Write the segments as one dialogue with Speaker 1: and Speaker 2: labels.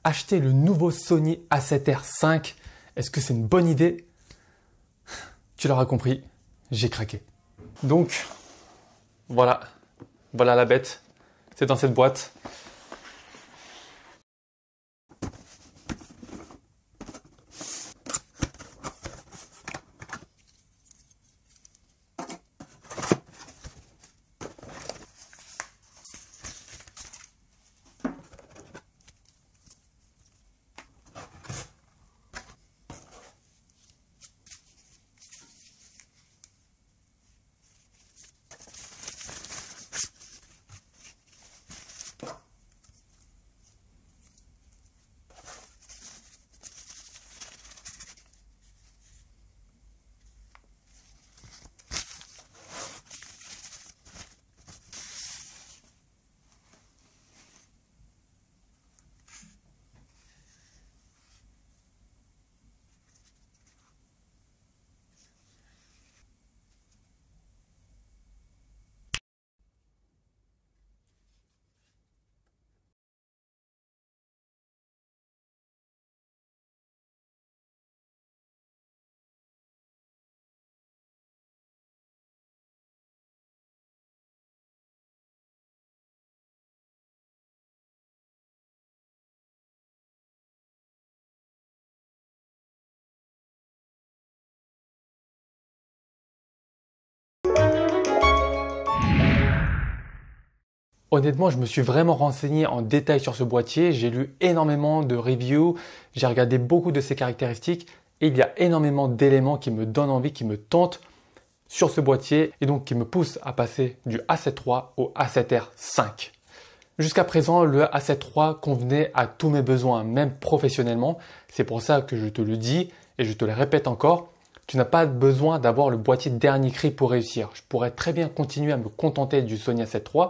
Speaker 1: Acheter le nouveau Sony A7R V, est-ce que c'est une bonne idée? Tu l'auras compris, j'ai craqué. Donc, voilà la bête. C'est dans cette boîte. Honnêtement, je me suis vraiment renseigné en détail sur ce boîtier. J'ai lu énormément de reviews, j'ai regardé beaucoup de ses caractéristiques et il y a énormément d'éléments qui me donnent envie, qui me tentent sur ce boîtier et donc qui me poussent à passer du A7 III au A7R V. Jusqu'à présent, le A7 III convenait à tous mes besoins, même professionnellement. C'est pour ça que je te le dis et je te le répète encore. Tu n'as pas besoin d'avoir le boîtier dernier cri pour réussir. Je pourrais très bien continuer à me contenter du Sony A7 III,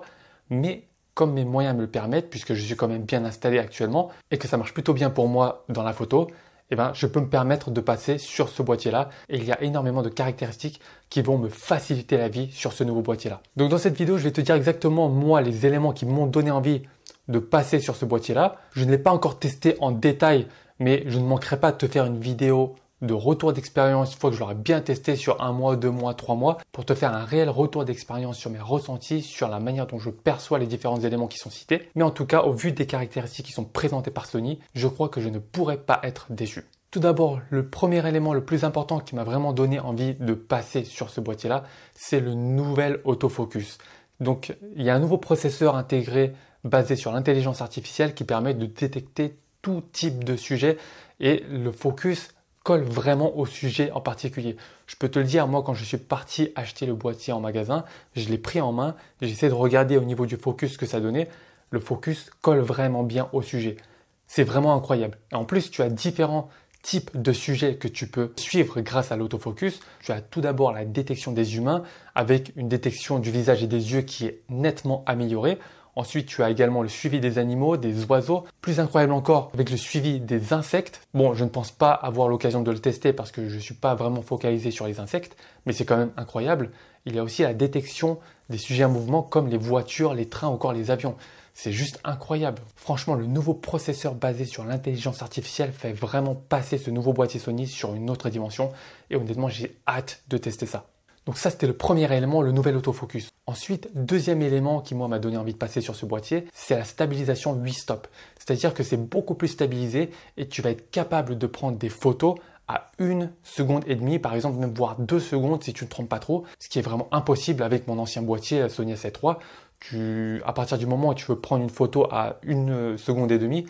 Speaker 1: mais comme mes moyens me le permettent, puisque je suis quand même bien installé actuellement et que ça marche plutôt bien pour moi dans la photo, eh ben, je peux me permettre de passer sur ce boîtier-là. Et il y a énormément de caractéristiques qui vont me faciliter la vie sur ce nouveau boîtier-là. Donc dans cette vidéo, je vais te dire exactement moi les éléments qui m'ont donné envie de passer sur ce boîtier-là. Je ne l'ai pas encore testé en détail, mais je ne manquerai pas de te faire une vidéo de retour d'expérience une fois que je l'aurai bien testé sur 1 mois, 2 mois, 3 mois pour te faire un réel retour d'expérience sur mes ressentis, sur la manière dont je perçois les différents éléments qui sont cités. Mais en tout cas, au vu des caractéristiques qui sont présentées par Sony, je crois que je ne pourrais pas être déçu. Tout d'abord, le premier élément le plus important qui m'a vraiment donné envie de passer sur ce boîtier-là, c'est le nouvel autofocus. Donc, il y a un nouveau processeur intégré basé sur l'intelligence artificielle qui permet de détecter tout type de sujet et le focus colle vraiment au sujet en particulier. Je peux te le dire, moi quand je suis parti acheter le boîtier en magasin, je l'ai pris en main, j'ai essayé de regarder au niveau du focus ce que ça donnait. Le focus colle vraiment bien au sujet. C'est vraiment incroyable. Et en plus, tu as différents types de sujets que tu peux suivre grâce à l'autofocus. Tu as tout d'abord la détection des humains avec une détection du visage et des yeux qui est nettement améliorée. Ensuite, tu as également le suivi des animaux, des oiseaux. Plus incroyable encore, avec le suivi des insectes. Bon, je ne pense pas avoir l'occasion de le tester parce que je ne suis pas vraiment focalisé sur les insectes, mais c'est quand même incroyable. Il y a aussi la détection des sujets en mouvement comme les voitures, les trains ou encore les avions. C'est juste incroyable. Franchement, le nouveau processeur basé sur l'intelligence artificielle fait vraiment passer ce nouveau boîtier Sony sur une autre dimension. Et honnêtement, j'ai hâte de tester ça. Donc ça, c'était le premier élément, le nouvel autofocus. Ensuite, deuxième élément qui, moi, m'a donné envie de passer sur ce boîtier, c'est la stabilisation 8 stop. C'est-à-dire que c'est beaucoup plus stabilisé et tu vas être capable de prendre des photos à 1 seconde et demie, par exemple, même voire 2 secondes si tu ne te trompes pas trop, ce qui est vraiment impossible avec mon ancien boîtier Sony A7 III. À partir du moment où tu veux prendre une photo à 1 seconde et demie,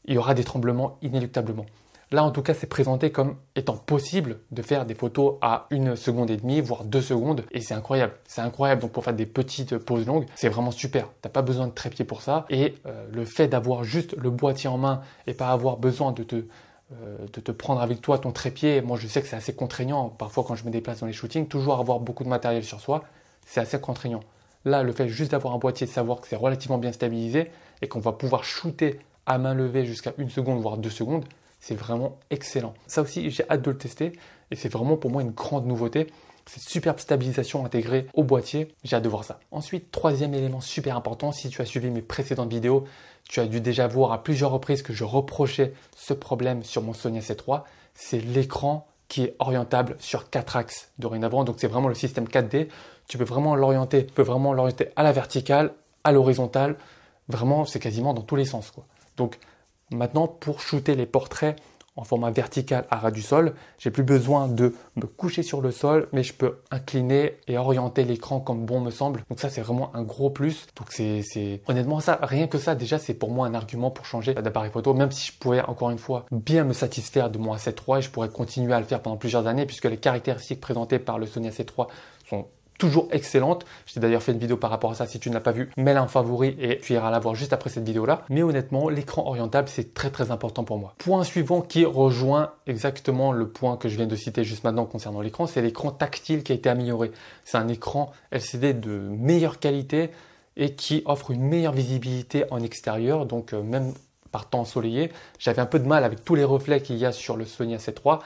Speaker 1: il y aura des tremblements inéluctablement. Là, en tout cas, c'est présenté comme étant possible de faire des photos à 1 seconde et demie, voire 2 secondes. Et c'est incroyable. C'est incroyable. Donc, pour faire des petites pauses longues, c'est vraiment super. T'as pas besoin de trépied pour ça. Et le fait d'avoir juste le boîtier en main et pas avoir besoin de te prendre avec toi ton trépied, moi, je sais que c'est assez contraignant. Parfois, quand je me déplace dans les shootings, toujours avoir beaucoup de matériel sur soi, c'est assez contraignant. Là, le fait juste d'avoir un boîtier, de savoir que c'est relativement bien stabilisé et qu'on va pouvoir shooter à main levée jusqu'à 1 seconde, voire 2 secondes, c'est vraiment excellent. Ça aussi, j'ai hâte de le tester et c'est vraiment pour moi une grande nouveauté. cette superbe stabilisation intégrée au boîtier. J'ai hâte de voir ça. Ensuite, troisième élément super important, si tu as suivi mes précédentes vidéos, tu as dû déjà voir à plusieurs reprises que je reprochais ce problème sur mon Sony A7 III, c'est l'écran qui est orientable sur 4 axes dorénavant. Donc c'est vraiment le système 4D. Tu peux vraiment l'orienter à la verticale, à l'horizontale. Vraiment, c'est quasiment dans tous les sens, quoi. Donc maintenant, pour shooter les portraits en format vertical à ras du sol, j'ai plus besoin de me coucher sur le sol, mais je peux incliner et orienter l'écran comme bon me semble. Donc ça, c'est vraiment un gros plus. Donc honnêtement, ça, rien que ça, déjà, c'est pour moi un argument pour changer d'appareil photo, même si je pouvais, encore une fois, bien me satisfaire de mon A7 III et je pourrais continuer à le faire pendant plusieurs années puisque les caractéristiques présentées par le Sony A7 III sont toujours excellente. Je t'ai d'ailleurs fait une vidéo par rapport à ça. Si tu ne l'as pas vu, mets-la en favori et tu iras la voir juste après cette vidéo-là. Mais honnêtement, l'écran orientable, c'est très très important pour moi. Point suivant qui rejoint exactement le point que je viens de citer juste maintenant concernant l'écran, c'est l'écran tactile qui a été amélioré. C'est un écran LCD de meilleure qualité et qui offre une meilleure visibilité en extérieur. Donc même par temps ensoleillé, j'avais un peu de mal avec tous les reflets qu'il y a sur le Sony A7 III.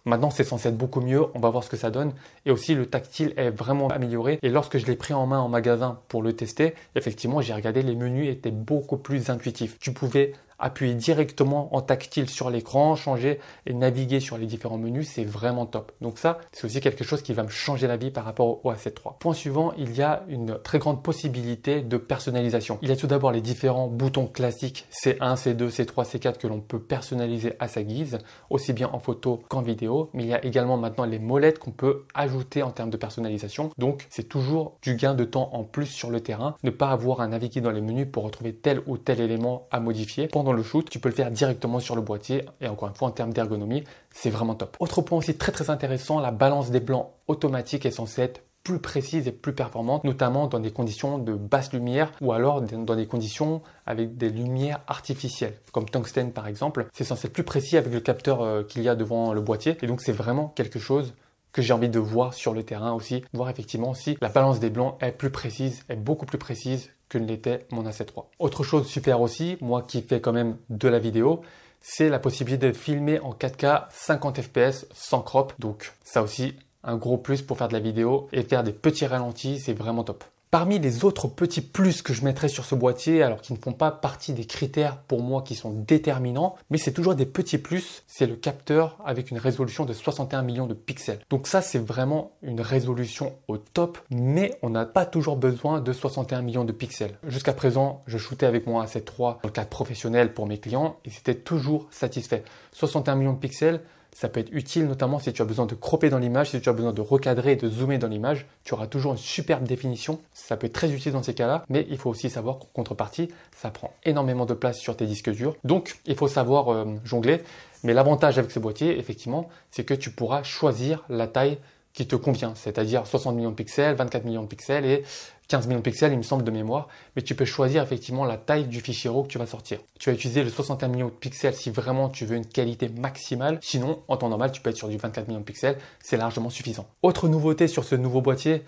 Speaker 1: Maintenant, c'est censé être beaucoup mieux. On va voir ce que ça donne. Et aussi, le tactile est vraiment amélioré. Et lorsque je l'ai pris en main en magasin pour le tester, effectivement, j'ai regardé, les menus étaient beaucoup plus intuitifs. Tu pouvais appuyer directement en tactile sur l'écran, changer et naviguer sur les différents menus, c'est vraiment top. Donc ça, c'est aussi quelque chose qui va me changer la vie par rapport au A7 III. Point suivant, il y a une très grande possibilité de personnalisation. Il y a tout d'abord les différents boutons classiques C1, C2, C3, C4 que l'on peut personnaliser à sa guise, aussi bien en photo qu'en vidéo, mais il y a également maintenant les molettes qu'on peut ajouter en termes de personnalisation. Donc c'est toujours du gain de temps en plus sur le terrain, ne pas avoir à naviguer dans les menus pour retrouver tel ou tel élément à modifier. Pendant le shoot, tu peux le faire directement sur le boîtier et encore une fois en termes d'ergonomie, c'est vraiment top. Autre point aussi très très intéressant, la balance des blancs automatique est censée être plus précise et plus performante, notamment dans des conditions de basse lumière ou alors dans des conditions avec des lumières artificielles, comme tungstène par exemple. C'est censé être plus précis avec le capteur qu'il y a devant le boîtier et donc c'est vraiment quelque chose que j'ai envie de voir sur le terrain aussi, voir effectivement si la balance des blancs est plus précise, est beaucoup plus précise que ne l'était mon A7 III. Autre chose super aussi, moi qui fais quand même de la vidéo, c'est la possibilité de filmer en 4K 50 fps sans crop. Donc ça aussi, un gros plus pour faire de la vidéo et faire des petits ralentis, c'est vraiment top. Parmi les autres petits plus que je mettrais sur ce boîtier, alors qui ne font pas partie des critères pour moi qui sont déterminants, mais c'est toujours des petits plus, c'est le capteur avec une résolution de 61 millions de pixels. Donc ça, c'est vraiment une résolution au top, mais on n'a pas toujours besoin de 61 millions de pixels. Jusqu'à présent, je shootais avec mon A7 III dans le cadre professionnel pour mes clients et c'était toujours satisfait. 61 millions de pixels, ça peut être utile notamment si tu as besoin de cropper dans l'image, si tu as besoin de recadrer et de zoomer dans l'image, tu auras toujours une superbe définition. Ça peut être très utile dans ces cas-là, mais il faut aussi savoir qu'en contrepartie, ça prend énormément de place sur tes disques durs. Donc, il faut savoir jongler. Mais l'avantage avec ce boîtier, effectivement, c'est que tu pourras choisir la taille qui te convient, c'est-à-dire 60 millions de pixels, 24 millions de pixels et 15 millions de pixels, il me semble, de mémoire. Mais tu peux choisir effectivement la taille du fichier RAW que tu vas sortir. Tu vas utiliser le 61 millions de pixels si vraiment tu veux une qualité maximale. Sinon, en temps normal, tu peux être sur du 24 millions de pixels. C'est largement suffisant. Autre nouveauté sur ce nouveau boîtier,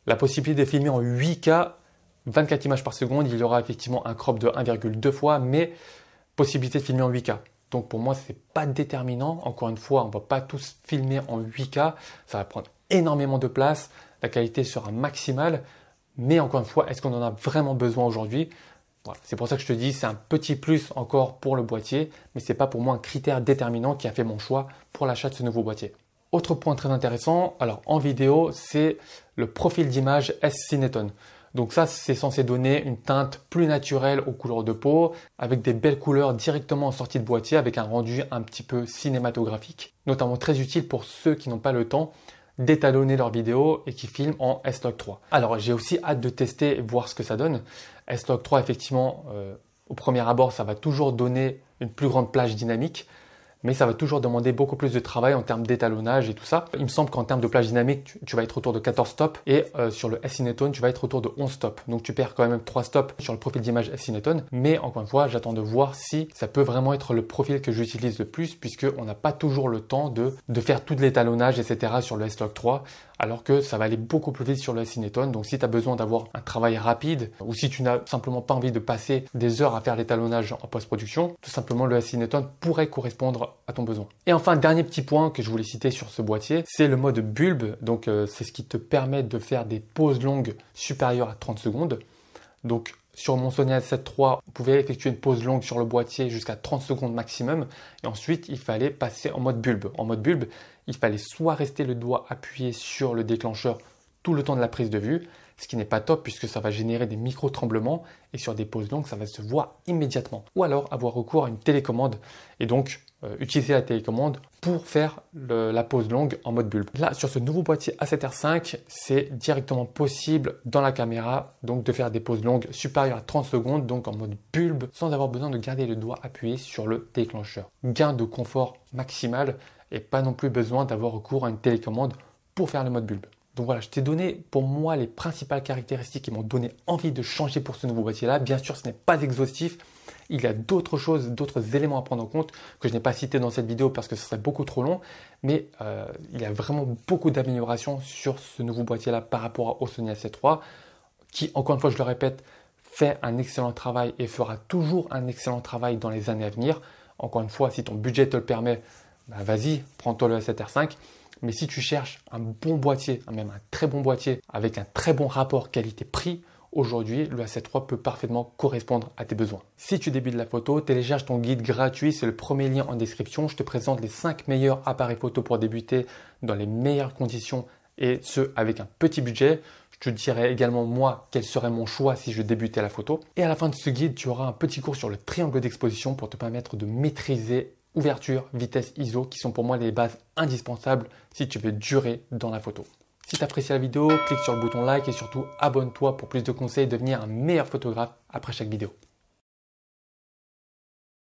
Speaker 1: la possibilité de filmer en 8K, 24 images par seconde. Il y aura effectivement un crop de 1,2 fois, mais possibilité de filmer en 8K. Donc pour moi, c'est pas déterminant. Encore une fois, on va pas tous filmer en 8K. Ça va prendre énormément de place. La qualité sera maximale. Mais encore une fois, est-ce qu'on en a vraiment besoin aujourd'hui? Voilà. C'est pour ça que je te dis, c'est un petit plus encore pour le boîtier, mais ce n'est pas pour moi un critère déterminant qui a fait mon choix pour l'achat de ce nouveau boîtier. Autre point très intéressant, alors en vidéo, c'est le profil d'image S-Cineton. Donc ça, c'est censé donner une teinte plus naturelle aux couleurs de peau, avec des belles couleurs directement en sortie de boîtier, avec un rendu un petit peu cinématographique, notamment très utile pour ceux qui n'ont pas le temps d'étalonner leurs vidéos et qui filment en S-Log 3. Alors j'ai aussi hâte de tester et voir ce que ça donne. S-Log 3, effectivement, au premier abord, ça va toujours donner une plus grande plage dynamique, mais ça va toujours demander beaucoup plus de travail en termes d'étalonnage et tout ça. Il me semble qu'en termes de plage dynamique, tu vas être autour de 14 stops et sur le S-Cineton, tu vas être autour de 11 stops. Donc tu perds quand même 3 stops sur le profil d'image S-Cineton. Mais encore une fois, j'attends de voir si ça peut vraiment être le profil que j'utilise le plus puisqu'on n'a pas toujours le temps de faire tout l'étalonnage, etc. sur le S-Log 3. alors que ça va aller beaucoup plus vite sur le Cineton. Donc si tu as besoin d'avoir un travail rapide ou si tu n'as simplement pas envie de passer des heures à faire l'étalonnage en post-production, tout simplement le Cineton pourrait correspondre à ton besoin. Et enfin, dernier petit point que je voulais citer sur ce boîtier, c'est le mode bulbe. Donc c'est ce qui te permet de faire des pauses longues supérieures à 30 secondes. Donc sur mon Sony A7 III, on pouvait effectuer une pause longue sur le boîtier jusqu'à 30 secondes maximum. Et ensuite, il fallait passer en mode bulbe. En mode bulbe, il fallait soit rester le doigt appuyé sur le déclencheur tout le temps de la prise de vue, ce qui n'est pas top puisque ça va générer des micro-tremblements et sur des pauses longues, ça va se voir immédiatement. Ou alors avoir recours à une télécommande et donc utiliser la télécommande pour faire la pause longue en mode bulbe. Là, sur ce nouveau boîtier A7R5, c'est directement possible dans la caméra donc de faire des pauses longues supérieures à 30 secondes, donc en mode bulbe, sans avoir besoin de garder le doigt appuyé sur le déclencheur. Gain de confort maximal et pas non plus besoin d'avoir recours à une télécommande pour faire le mode bulbe. Donc voilà, je t'ai donné pour moi les principales caractéristiques qui m'ont donné envie de changer pour ce nouveau boîtier-là. Bien sûr, ce n'est pas exhaustif. Il y a d'autres choses, d'autres éléments à prendre en compte que je n'ai pas cités dans cette vidéo parce que ce serait beaucoup trop long. Mais il y a vraiment beaucoup d'améliorations sur ce nouveau boîtier-là par rapport au Sony A7 III qui, encore une fois, je le répète, fait un excellent travail et fera toujours un excellent travail dans les années à venir. Encore une fois, si ton budget te le permet, bah vas-y, prends-toi le A7R5. Mais si tu cherches un bon boîtier, même un très bon boîtier avec un très bon rapport qualité-prix, aujourd'hui, le A7 III peut parfaitement correspondre à tes besoins. Si tu débutes la photo, télécharge ton guide gratuit, c'est le premier lien en description. Je te présente les 5 meilleurs appareils photo pour débuter dans les meilleures conditions et ce, avec un petit budget. Je te dirai également moi quel serait mon choix si je débutais la photo. Et à la fin de ce guide, tu auras un petit cours sur le triangle d'exposition pour te permettre de maîtriser ouverture, vitesse, ISO qui sont pour moi les bases indispensables si tu veux durer dans la photo. Si tu apprécies la vidéo, clique sur le bouton like et surtout abonne-toi pour plus de conseils et devenir un meilleur photographe après chaque vidéo.